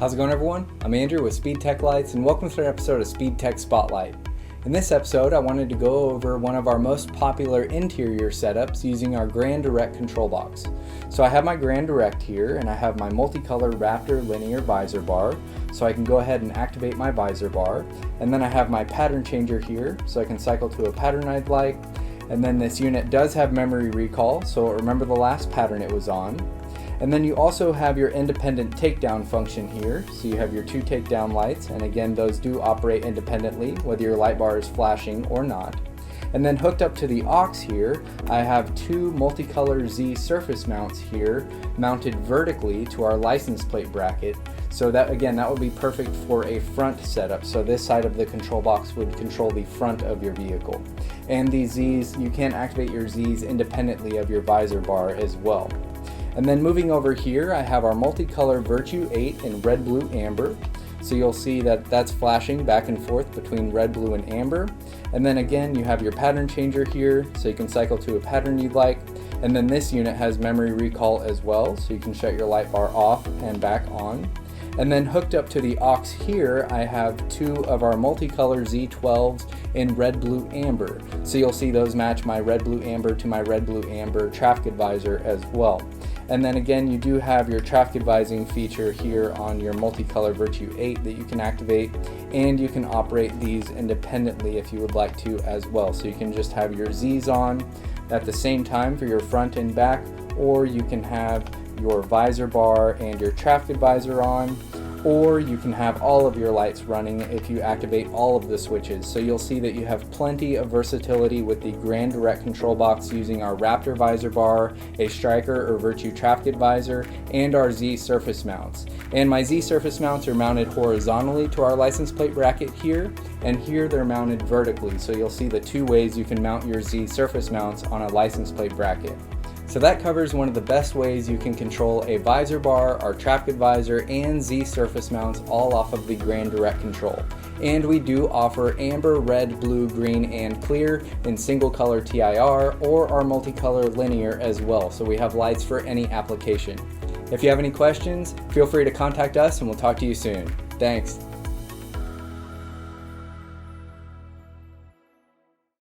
How's it going, everyone? I'm Andrew with SpeedTech Lights, and welcome to another episode of SpeedTech Spotlight. In this episode, I wanted to go over one of our most popular interior setups using our GranDirect control box. So I have my GranDirect here, and I have my MultiColor Raptor linear visor bar, so I can go ahead and activate my visor bar. And then I have my pattern changer here, so I can cycle to a pattern I'd like. And then this unit does have memory recall, so remember the last pattern it was on. And then you also have your independent takedown function here. So you have your two takedown lights, and again, those do operate independently, whether your light bar is flashing or not. And then hooked up to the aux here, I have two MultiColor Z surface mounts here, mounted vertically to our license plate bracket. So that, again, that would be perfect for a front setup. So this side of the control box would control the front of your vehicle. And these Zs, you can activate your Zs independently of your visor bar as well. And then moving over here, I have our MultiColor Virtue 8 in red, blue, amber. So you'll see that that's flashing back and forth between red, blue, and amber. And then again, you have your pattern changer here, so you can cycle to a pattern you'd like. And then this unit has memory recall as well, so you can shut your light bar off and back on. And then hooked up to the aux here, I have two of our MultiColor Z12s in red, blue, amber. So you'll see those match my red, blue, amber to my red, blue, amber traffic advisor as well. And then again, you do have your traffic advising feature here on your MultiColor Virtue 8 that you can activate, and you can operate these independently if you would like to as well. So you can just have your Z's on at the same time for your front and back, or you can have your visor bar and your traffic advisor on, or you can have all of your lights running if you activate all of the switches. So you'll see that you have plenty of versatility with the GranDirect control box using our Raptor visor bar, a Striker or Virtue traffic advisor, and our Z surface mounts. And my Z surface mounts are mounted horizontally to our license plate bracket here, and here they're mounted vertically. So you'll see the two ways you can mount your Z surface mounts on a license plate bracket. So that covers one of the best ways you can control a visor bar, our traffic advisor, and Z surface mounts all off of the GranDirect control. And we do offer amber, red, blue, green, and clear in single color TIR or our MultiColor linear as well. So we have lights for any application. If you have any questions, feel free to contact us and we'll talk to you soon. Thanks.